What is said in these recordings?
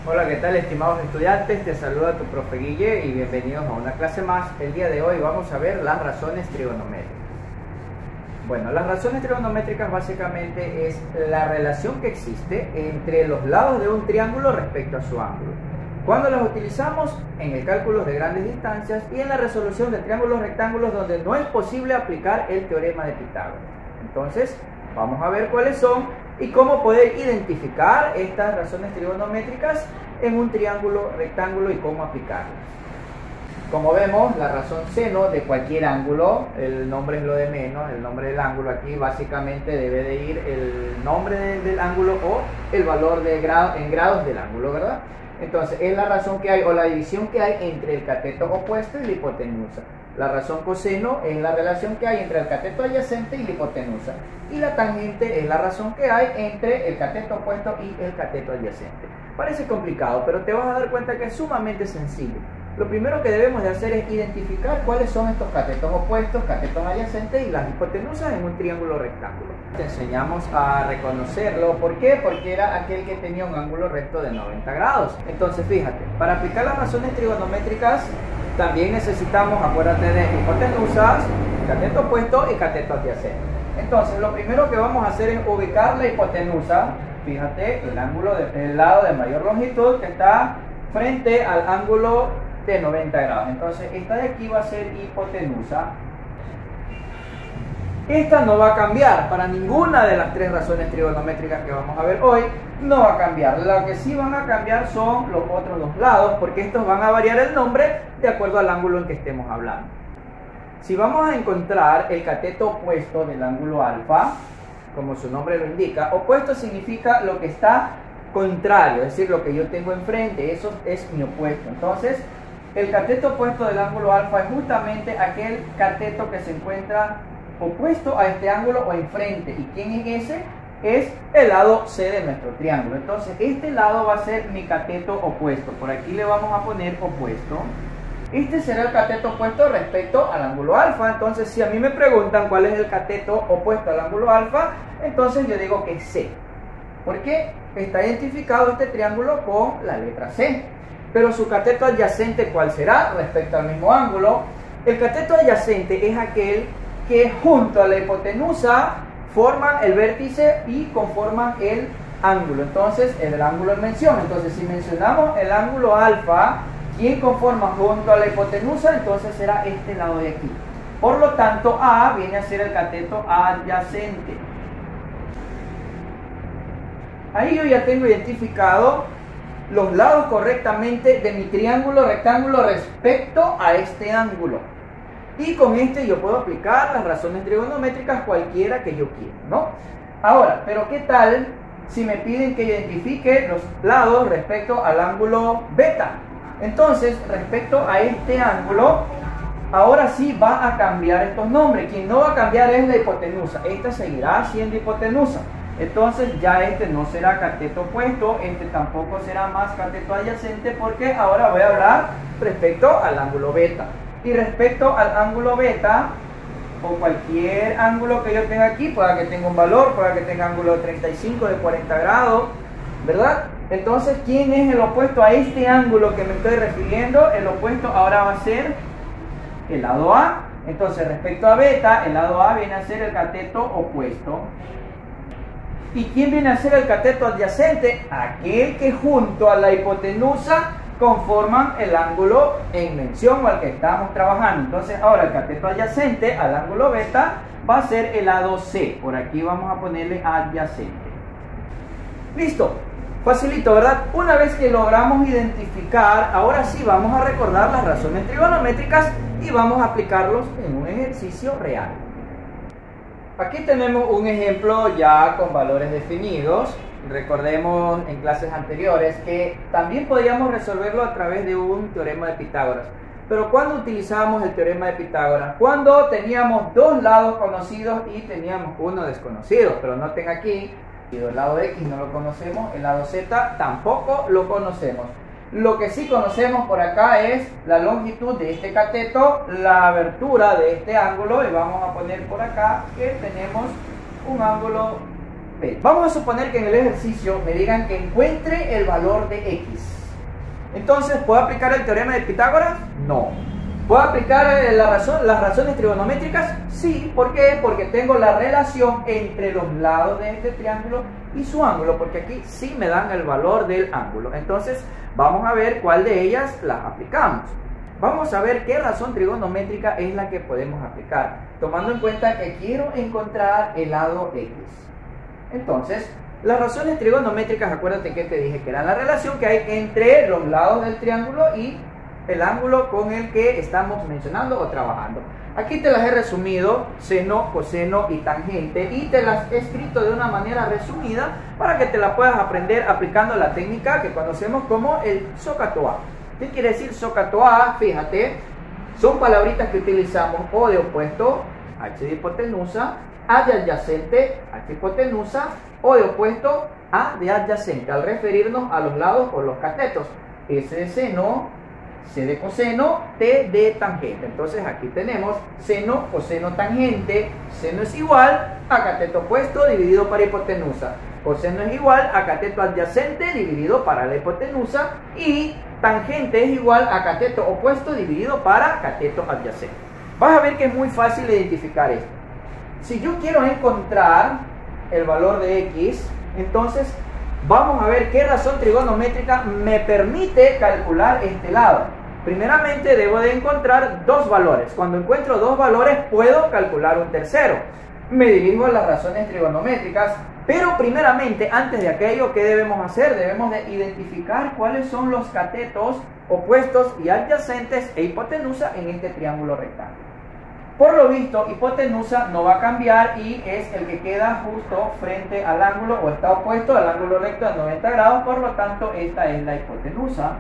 Hola, ¿qué tal, estimados estudiantes? Te saluda tu profe Guille y bienvenidos a una clase más. El día de hoy vamos a ver las razones trigonométricas. Bueno, las razones trigonométricas básicamente es la relación que existe entre los lados de un triángulo respecto a su ángulo. ¿Cuándo las utilizamos? En el cálculo de grandes distancias y en la resolución de triángulos rectángulos donde no es posible aplicar el teorema de Pitágoras. Entonces, vamos a ver cuáles son y cómo poder identificar estas razones trigonométricas en un triángulo rectángulo y cómo aplicarlas. Como vemos, la razón seno de cualquier ángulo, el nombre es lo de menos, el nombre del ángulo aquí básicamente debe de ir el nombre del ángulo o el valor de en grados del ángulo, ¿verdad? Entonces, es la razón que hay o la división que hay entre el cateto opuesto y la hipotenusa. La razón coseno es la relación que hay entre el cateto adyacente y la hipotenusa. Y la tangente es la razón que hay entre el cateto opuesto y el cateto adyacente. Parece complicado, pero te vas a dar cuenta que es sumamente sencillo. Lo primero que debemos de hacer es identificar cuáles son estos catetos opuestos, catetos adyacentes y las hipotenusas en un triángulo rectángulo. Te enseñamos a reconocerlo. ¿Por qué? Porque era aquel que tenía un ángulo recto de 90 grados. Entonces, fíjate, para aplicar las razones trigonométricas también necesitamos, acuérdate de hipotenusas, cateto opuesto y cateto adyacente. Entonces, lo primero que vamos a hacer es ubicar la hipotenusa. Fíjate, el lado de mayor longitud que está frente al ángulo de 90 grados. Entonces, esta de aquí va a ser hipotenusa. Esta no va a cambiar para ninguna de las tres razones trigonométricas que vamos a ver hoy. No va a cambiar. Lo que sí van a cambiar son los otros dos lados, porque estos van a variar el nombre de acuerdo al ángulo en que estemos hablando. Si vamos a encontrar el cateto opuesto del ángulo alfa, como su nombre lo indica, opuesto significa lo que está contrario, es decir, lo que yo tengo enfrente, eso es mi opuesto. Entonces, el cateto opuesto del ángulo alfa es justamente aquel cateto que se encuentra opuesto a este ángulo o enfrente. ¿Y quién es ese? Es el lado C de nuestro triángulo. Entonces, este lado va a ser mi cateto opuesto. Por aquí le vamos a poner opuesto. Este será el cateto opuesto respecto al ángulo alfa. Entonces, si a mí me preguntan cuál es el cateto opuesto al ángulo alfa, entonces yo digo que es C. ¿Por qué? Está identificado este triángulo con la letra C. Pero su cateto adyacente, ¿cuál será? Respecto al mismo ángulo. El cateto adyacente es aquel que junto a la hipotenusa forman el vértice y conforman el ángulo. Entonces, el ángulo en mención. Entonces, si mencionamos el ángulo alfa, ¿quién conforma junto a la hipotenusa? Entonces será este lado de aquí. Por lo tanto, A viene a ser el cateto adyacente. Ahí yo ya tengo identificado los lados correctamente de mi triángulo rectángulo respecto a este ángulo. Y con este yo puedo aplicar las razones trigonométricas cualquiera que yo quiera, ¿no? Ahora, pero ¿qué tal si me piden que identifique los lados respecto al ángulo beta? Entonces, respecto a este ángulo, ahora sí va a cambiar estos nombres. Quien no va a cambiar es la hipotenusa. Esta seguirá siendo hipotenusa. Entonces ya este no será cateto opuesto, este tampoco será más cateto adyacente, porque ahora voy a hablar respecto al ángulo beta. Y respecto al ángulo beta, o cualquier ángulo que yo tenga aquí, pueda que tenga un valor, pueda que tenga ángulo de 35, de 40 grados, ¿verdad? Entonces, ¿quién es el opuesto a este ángulo que me estoy refiriendo? El opuesto ahora va a ser el lado A. Entonces, respecto a beta, el lado A viene a ser el cateto opuesto. ¿Y quién viene a ser el cateto adyacente? Aquel que junto a la hipotenusa conforman el ángulo en mención o al que estamos trabajando. Entonces, ahora el cateto adyacente al ángulo beta va a ser el lado C. Por aquí vamos a ponerle adyacente. Listo. Facilito, ¿verdad? Una vez que logramos identificar, ahora sí vamos a recordar las razones trigonométricas y vamos a aplicarlos en un ejercicio real. Aquí tenemos un ejemplo ya con valores definidos. Recordemos en clases anteriores que también podíamos resolverlo a través de un teorema de Pitágoras. Pero ¿cuándo utilizábamos el teorema de Pitágoras? Cuando teníamos dos lados conocidos y teníamos uno desconocido. Pero noten aquí, el lado X no lo conocemos, el lado Z tampoco lo conocemos. Lo que sí conocemos por acá es la longitud de este cateto, la abertura de este ángulo, y vamos a poner por acá que tenemos un ángulo B. Vamos a suponer que en el ejercicio me digan que encuentre el valor de X. Entonces, ¿puedo aplicar el teorema de Pitágoras? No. ¿Puedo aplicar las razones trigonométricas? Sí. ¿Por qué? Porque tengo la relación entre los lados de este triángulo y su ángulo, porque aquí sí me dan el valor del ángulo. Entonces, vamos a ver cuál de ellas las aplicamos. Vamos a ver qué razón trigonométrica es la que podemos aplicar, tomando en cuenta que quiero encontrar el lado X. Entonces, las razones trigonométricas, acuérdate que te dije que eran la relación que hay entre los lados del triángulo y el ángulo con el que estamos mencionando o trabajando. Aquí te las he resumido, seno, coseno y tangente, y te las he escrito de una manera resumida para que te la puedas aprender aplicando la técnica que conocemos como el SOHCAHTOA. ¿Qué quiere decir SOHCAHTOA? Fíjate, son palabritas que utilizamos O de opuesto, H de hipotenusa, A de adyacente, H hipotenusa, O de opuesto, A de adyacente, al referirnos a los lados o los catetos. S de seno, C de coseno, T de tangente. Entonces aquí tenemos seno, coseno, tangente. Seno es igual a cateto opuesto dividido para hipotenusa. Coseno es igual a cateto adyacente dividido para la hipotenusa. Y tangente es igual a cateto opuesto dividido para cateto adyacente. Vas a ver que es muy fácil identificar esto. Si yo quiero encontrar el valor de X, entonces vamos a ver qué razón trigonométrica me permite calcular este lado. Primeramente debo de encontrar dos valores. Cuando encuentro dos valores puedo calcular un tercero. Me dirijo a las razones trigonométricas, pero primeramente, antes de aquello, ¿qué debemos hacer? Debemos de identificar cuáles son los catetos opuestos y adyacentes e hipotenusa en este triángulo rectángulo. Por lo visto, hipotenusa no va a cambiar y es el que queda justo frente al ángulo o está opuesto al ángulo recto de 90 grados, por lo tanto esta es la hipotenusa.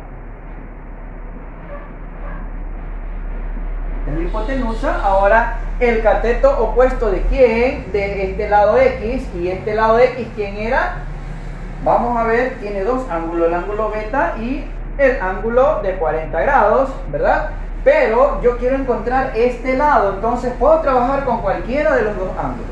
La hipotenusa. Ahora, el cateto opuesto de quién, de este lado X, y este lado X, ¿quién era? Vamos a ver, tiene dos ángulos, el ángulo beta y el ángulo de 40 grados, ¿verdad? Pero yo quiero encontrar este lado, entonces puedo trabajar con cualquiera de los dos ángulos.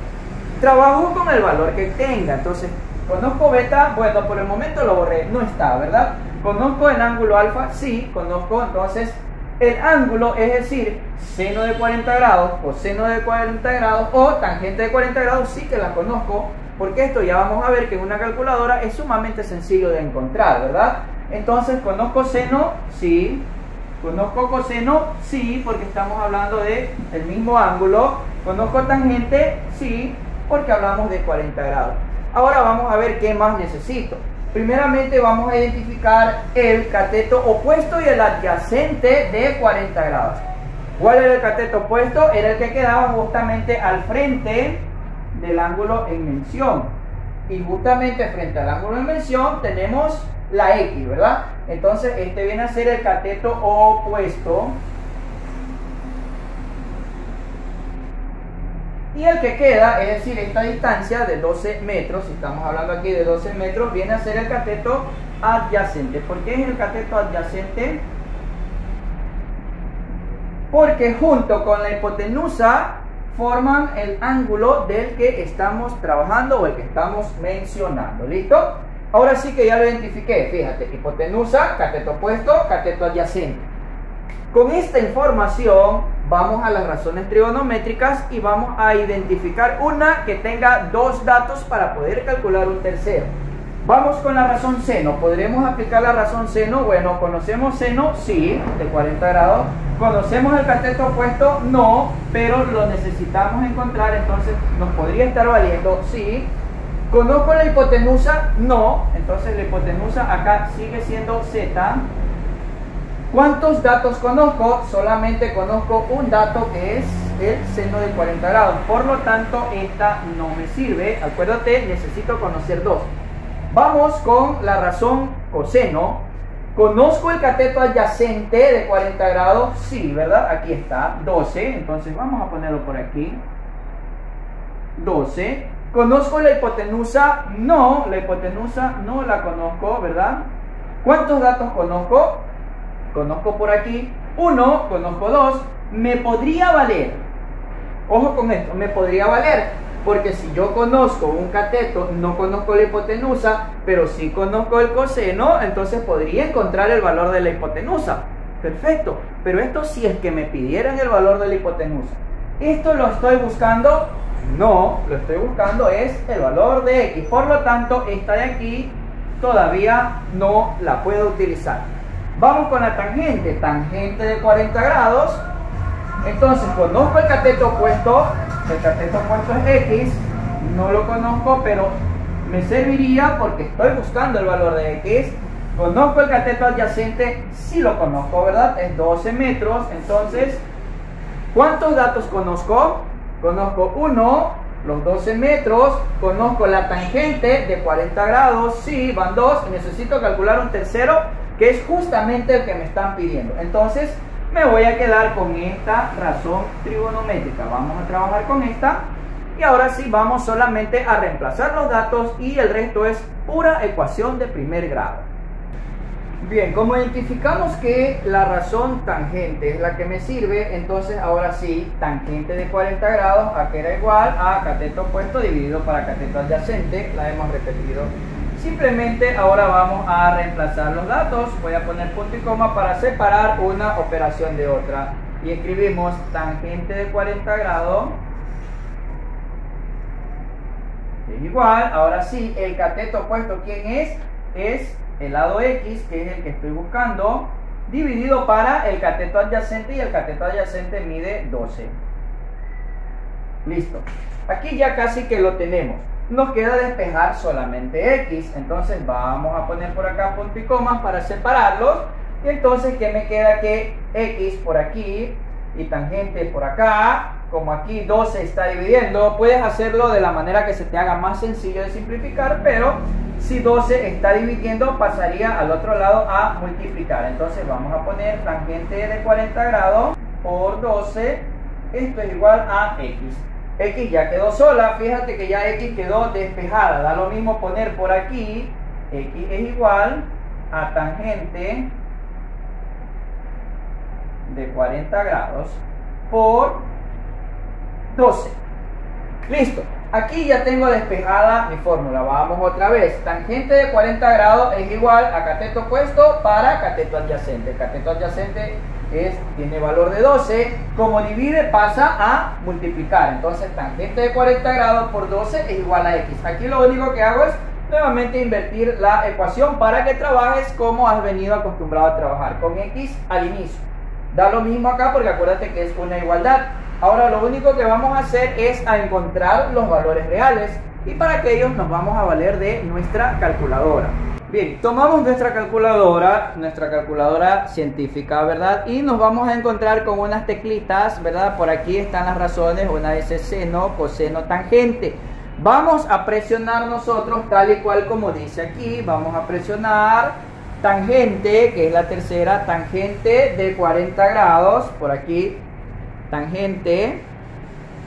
Trabajo con el valor que tenga, entonces conozco beta, bueno, por el momento lo borré, no está, ¿verdad? Conozco el ángulo alfa, sí, conozco entonces el ángulo, es decir, seno de 40 grados, coseno de 40 grados o tangente de 40 grados, sí que la conozco, porque esto ya vamos a ver que en una calculadora es sumamente sencillo de encontrar, ¿verdad? Entonces, ¿conozco seno? Sí. ¿Conozco coseno? Sí, porque estamos hablando del mismo ángulo. ¿Conozco tangente? Sí, porque hablamos de 40 grados. Ahora vamos a ver qué más necesito. Primeramente vamos a identificar el cateto opuesto y el adyacente de 40 grados. ¿Cuál era el cateto opuesto? Era el que quedaba justamente al frente del ángulo en mención. Y justamente frente al ángulo en mención tenemos la X, ¿verdad? Entonces este viene a ser el cateto opuesto. Y el que queda, es decir, esta distancia de 12 metros, si estamos hablando aquí de 12 metros, viene a ser el cateto adyacente. ¿Por qué es el cateto adyacente? Porque junto con la hipotenusa forman el ángulo del que estamos trabajando o el que estamos mencionando. ¿Listo? Ahora sí que ya lo identifiqué. Fíjate, hipotenusa, cateto opuesto, cateto adyacente. Con esta información vamos a las razones trigonométricas y vamos a identificar una que tenga dos datos para poder calcular un tercero. Vamos con la razón seno. ¿Podremos aplicar la razón seno? Bueno, ¿conocemos seno? Sí, de 40 grados. ¿Conocemos el cateto opuesto? No, pero lo necesitamos encontrar, entonces nos podría estar valiendo, sí. ¿Conozco la hipotenusa? No, entonces la hipotenusa acá sigue siendo z. ¿Cuántos datos conozco? Solamente conozco un dato, que es el seno de 40 grados. Por lo tanto, esta no me sirve. Acuérdate, necesito conocer dos. Vamos con la razón coseno. ¿Conozco el cateto adyacente de 40 grados? Sí, ¿verdad? Aquí está, 12. Entonces vamos a ponerlo por aquí. 12. ¿Conozco la hipotenusa? No, la hipotenusa no la conozco, ¿verdad? ¿Cuántos datos conozco? Conozco por aquí 1, conozco 2, me podría valer, ojo con esto, me podría valer porque si yo conozco un cateto, no conozco la hipotenusa, pero sí conozco el coseno, entonces podría encontrar el valor de la hipotenusa. Perfecto, pero esto si es que me pidieran el valor de la hipotenusa. ¿Esto lo estoy buscando? No, lo estoy buscando es el valor de X. Por lo tanto, esta de aquí todavía no la puedo utilizar. Vamos con la tangente. Tangente de 40 grados. Entonces, conozco el cateto opuesto. El cateto opuesto es X. No lo conozco, pero me serviría porque estoy buscando el valor de X. Conozco el cateto adyacente. Sí lo conozco, ¿verdad? Es 12 metros. Entonces, ¿cuántos datos conozco? Conozco 1, los 12 metros, conozco la tangente de 40 grados, sí, van 2, y necesito calcular un tercero, que es justamente el que me están pidiendo. Entonces, me voy a quedar con esta razón trigonométrica. Vamos a trabajar con esta, y ahora sí vamos solamente a reemplazar los datos, y el resto es pura ecuación de primer grado. Bien, como identificamos que la razón tangente es la que me sirve, entonces ahora sí, tangente de 40 grados, a que era igual a cateto opuesto dividido para cateto adyacente, la hemos repetido. Simplemente ahora vamos a reemplazar los datos, voy a poner punto y coma para separar una operación de otra. Y escribimos tangente de 40 grados es igual, ahora sí, el cateto opuesto, ¿quién es? Es el lado X, que es el que estoy buscando, dividido para el cateto adyacente, y el cateto adyacente mide 12. Listo. Aquí ya casi que lo tenemos. Nos queda despejar solamente X. Entonces vamos a poner por acá punto y coma para separarlos. Y entonces, ¿qué me queda? Que X por aquí y tangente por acá. Como aquí 12 está dividiendo, puedes hacerlo de la manera que se te haga más sencillo de simplificar, pero si 12 está dividiendo, pasaría al otro lado a multiplicar. Entonces vamos a poner tangente de 40 grados por 12, esto es igual a X. X ya quedó sola, fíjate que ya X quedó despejada. Da lo mismo poner por aquí, X es igual a tangente de 40 grados por 12. Listo. Aquí ya tengo despejada mi fórmula. Vamos otra vez. Tangente de 40 grados es igual a cateto opuesto para cateto adyacente. El cateto adyacente tiene valor de 12. Como divide, pasa a multiplicar. Entonces, tangente de 40 grados por 12 es igual a X. Aquí lo único que hago es nuevamente invertir la ecuación para que trabajes como has venido acostumbrado a trabajar, con X al inicio. Da lo mismo acá porque acuérdate que es una igualdad. Ahora lo único que vamos a hacer es a encontrar los valores reales, y para aquellos nos vamos a valer de nuestra calculadora. Bien, tomamos nuestra calculadora científica, ¿verdad? Y nos vamos a encontrar con unas teclitas, ¿verdad? Por aquí están las razones, una es seno, coseno, tangente. Vamos a presionar nosotros tal y cual como dice aquí, vamos a presionar tangente, que es la tercera, tangente de 40 grados, por aquí, tangente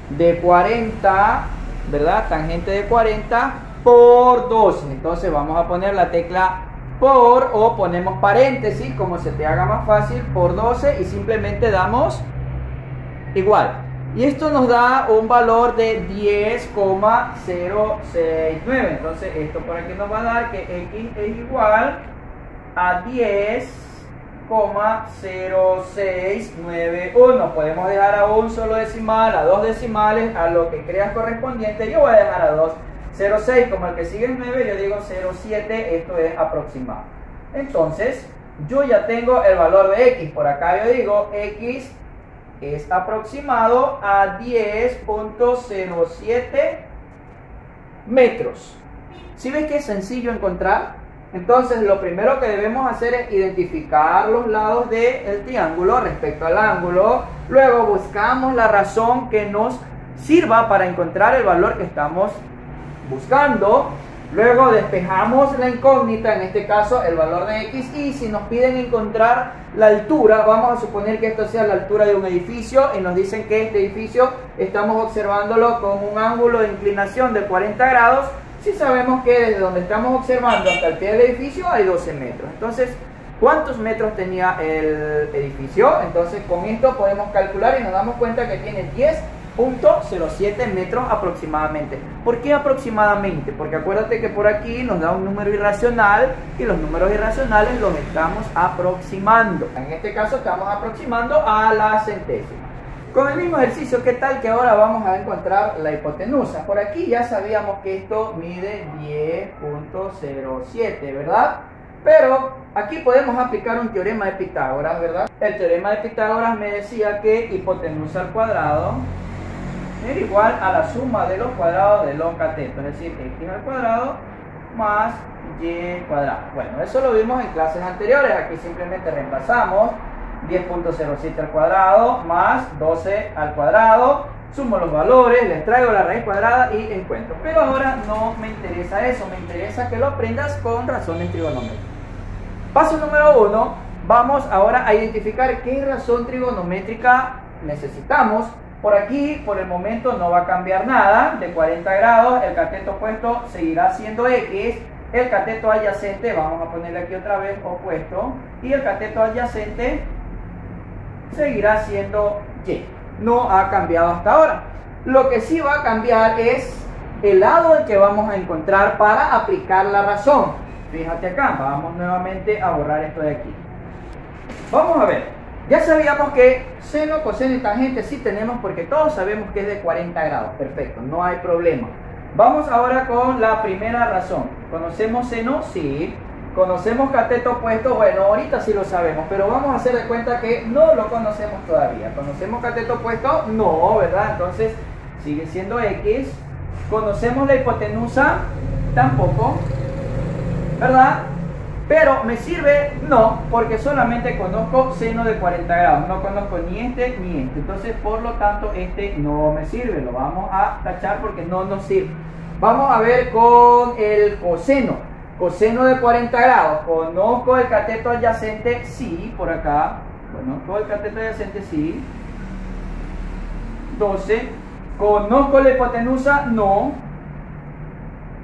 de 40, ¿verdad? Tangente de 40 por 12. Entonces vamos a poner la tecla por, o ponemos paréntesis, como se te haga más fácil, por 12, y simplemente damos igual. Y esto nos da un valor de 10,069. Entonces esto por aquí nos va a dar que X es igual a 10,0691. Podemos dejar a un solo decimal, a dos decimales, a lo que creas correspondiente. Yo voy a dejar a 2,06, como el que sigue es 9, yo digo 0,7, esto es aproximado. Entonces, yo ya tengo el valor de X. Por acá yo digo X es aproximado a 10,07 metros. ¿Sí ves que es sencillo encontrar? Entonces lo primero que debemos hacer es identificar los lados del triángulo respecto al ángulo. Luego buscamos la razón que nos sirva para encontrar el valor que estamos buscando. Luego despejamos la incógnita, en este caso el valor de X, y si nos piden encontrar la altura, vamos a suponer que esto sea la altura de un edificio y nos dicen que este edificio estamos observándolo con un ángulo de inclinación de 40 grados. Si sabemos que desde donde estamos observando hasta el pie del edificio hay 12 metros. Entonces, ¿cuántos metros tenía el edificio? Entonces, con esto podemos calcular y nos damos cuenta que tiene 10.07 metros aproximadamente. ¿Por qué aproximadamente? Porque acuérdate que por aquí nos da un número irracional y los números irracionales los estamos aproximando. En este caso estamos aproximando a la centésima. Con el mismo ejercicio, ¿qué tal que ahora vamos a encontrar la hipotenusa? Por aquí ya sabíamos que esto mide 10.07, ¿verdad? Pero aquí podemos aplicar un teorema de Pitágoras, ¿verdad? El teorema de Pitágoras me decía que hipotenusa al cuadrado era igual a la suma de los cuadrados de los catetos, es decir, x al cuadrado más y cuadrado. Bueno, eso lo vimos en clases anteriores. Aquí simplemente reemplazamos 10.07 al cuadrado más 12 al cuadrado, sumo los valores, les traigo la raíz cuadrada y encuentro. Pero ahora no me interesa eso, me interesa que lo aprendas con razones trigonométricas. Paso número 1, vamos ahora a identificar qué razón trigonométrica necesitamos. Por aquí, por el momento, no va a cambiar nada. De 40 grados, el cateto opuesto seguirá siendo x. El cateto adyacente, vamos a ponerle aquí otra vez opuesto, y el cateto adyacente seguirá siendo y. No ha cambiado hasta ahora. Lo que sí va a cambiar es el lado en que vamos a encontrar para aplicar la razón. Fíjate acá, vamos nuevamente a borrar esto de aquí. Vamos a ver, ya sabíamos que seno, coseno y tangente sí tenemos porque todos sabemos que es de 40 grados. Perfecto, no hay problema. Vamos ahora con la primera razón. ¿Conocemos seno? Sí. ¿Conocemos cateto opuesto? Bueno, ahorita sí lo sabemos, pero vamos a hacer de cuenta que no lo conocemos todavía. ¿Conocemos cateto opuesto? No, ¿verdad? Entonces sigue siendo x. ¿Conocemos la hipotenusa? Tampoco, ¿verdad? Pero ¿me sirve? No, porque solamente conozco seno de 40 grados. No conozco ni este ni este. Entonces, por lo tanto, este no me sirve. Lo vamos a tachar porque no nos sirve. Vamos a ver con el coseno. Coseno de 40 grados. ¿Conozco el cateto adyacente? Sí, por acá. ¿Conozco el cateto adyacente? Sí. 12. ¿Conozco la hipotenusa? No.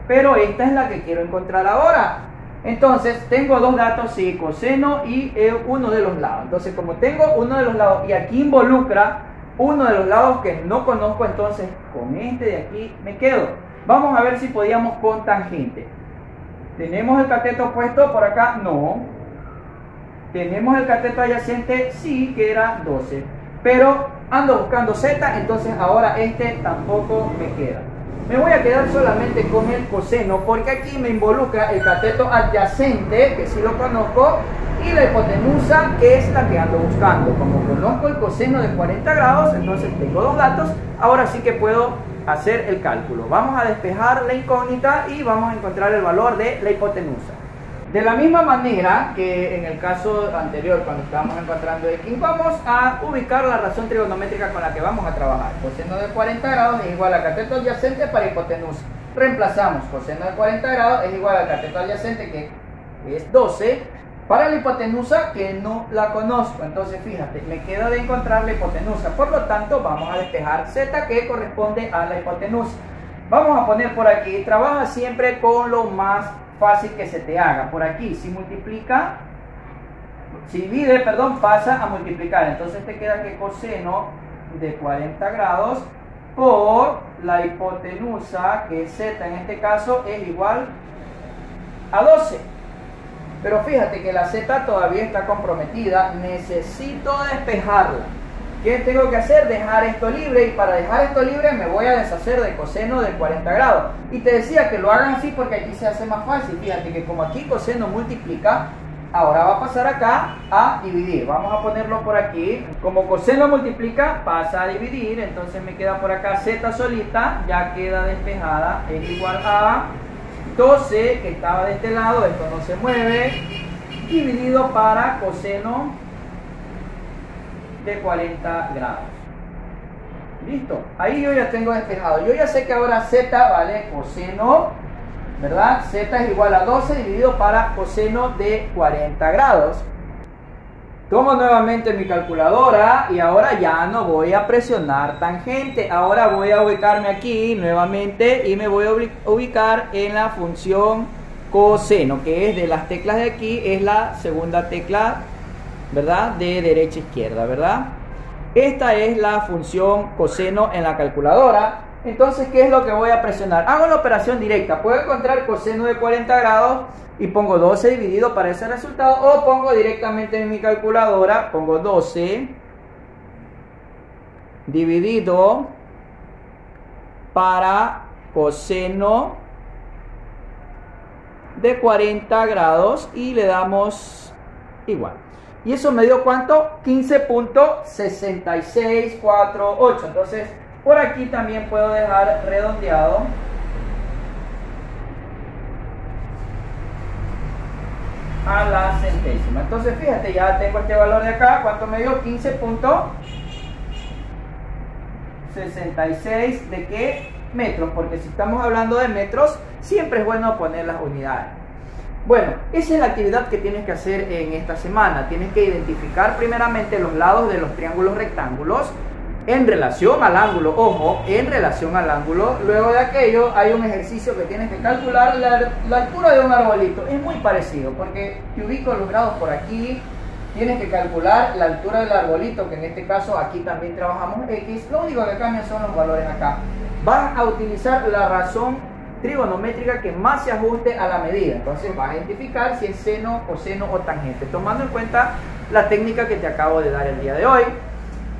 Pero esta es la que quiero encontrar ahora. Entonces, tengo dos datos, sí, coseno y uno de los lados. Entonces, como tengo uno de los lados y aquí involucra uno de los lados que no conozco, entonces con este de aquí me quedo. Vamos a ver si podíamos con tangente. ¿Tenemos el cateto opuesto por acá? No. ¿Tenemos el cateto adyacente? Sí, que era 12. Pero ando buscando z, entonces ahora este tampoco me queda. Me voy a quedar solamente con el coseno porque aquí me involucra el cateto adyacente, que sí lo conozco, y la hipotenusa, que es la que ando buscando. Como conozco el coseno de 40 grados, entonces tengo dos datos, ahora sí que puedo hacer el cálculo. Vamos a despejar la incógnita y vamos a encontrar el valor de la hipotenusa. De la misma manera que en el caso anterior, cuando estábamos encontrando x, vamos a ubicar la razón trigonométrica con la que vamos a trabajar. Coseno de 40 grados es igual a cateto adyacente para hipotenusa. Reemplazamos coseno de 40 grados es igual al cateto adyacente, que es 12, para la hipotenusa, que no la conozco. Entonces fíjate, me queda de encontrar la hipotenusa. Por lo tanto, vamos a despejar z, que corresponde a la hipotenusa. Vamos a poner por aquí, trabaja siempre con lo más fácil que se te haga. Por aquí, si multiplica, si divide, perdón, pasa a multiplicar. Entonces te queda que coseno de 40 grados por la hipotenusa, que es z en este caso, es igual a 12. Pero fíjate que la z todavía está comprometida. Necesito despejarla. ¿Qué tengo que hacer? Dejar esto libre, y para dejar esto libre me voy a deshacer de coseno de 40 grados. Y te decía que lo hagan así porque aquí se hace más fácil. Fíjate que como aquí coseno multiplica, ahora va a pasar acá a dividir. Vamos a ponerlo por aquí. Como coseno multiplica, pasa a dividir. Entonces me queda por acá z solita, ya queda despejada, es igual a 12, que estaba de este lado, esto no se mueve, dividido para coseno de 40 grados. Listo, ahí yo ya tengo despejado. Yo ya sé que ahora z vale coseno, ¿verdad? Z es igual a 12 dividido para coseno de 40 grados. Tomo nuevamente mi calculadora y ahora ya no voy a presionar tangente. Ahora voy a ubicarme aquí nuevamente y me voy a ubicar en la función coseno, que es de las teclas de aquí, es la segunda tecla, ¿verdad? De derecha a izquierda, ¿verdad? Esta es la función coseno en la calculadora. Entonces, ¿qué es lo que voy a presionar? Hago la operación directa. Puedo encontrar coseno de 40 grados y pongo 12 dividido para ese resultado, o pongo directamente en mi calculadora, pongo 12 dividido para coseno de 40 grados y le damos igual. Y eso me dio ¿cuánto? 15.6648. Entonces, por aquí también puedo dejar redondeado a la centésima. Entonces, fíjate, ya tengo este valor de acá. ¿Cuánto me dio? 15.66 ¿de qué? Metros, porque si estamos hablando de metros, siempre es bueno poner las unidades. Bueno, esa es la actividad que tienes que hacer en esta semana. Tienes que identificar primeramente los lados de los triángulos rectángulos en relación al ángulo. Ojo, en relación al ángulo. Luego de aquello hay un ejercicio que tienes que calcular la altura de un arbolito. Es muy parecido porque te ubico los grados por aquí. Tienes que calcular la altura del arbolito, que en este caso aquí también trabajamos X. Lo único que cambia son los valores acá. Vas a utilizar la razón trigonométrica que más se ajuste a la medida. Entonces vas a identificar si es seno, coseno o tangente, tomando en cuenta la técnica que te acabo de dar el día de hoy.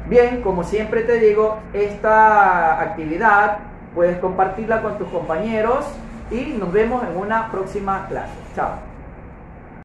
Bien, como siempre te digo, esta actividad puedes compartirla con tus compañeros y nos vemos en una próxima clase. Chao.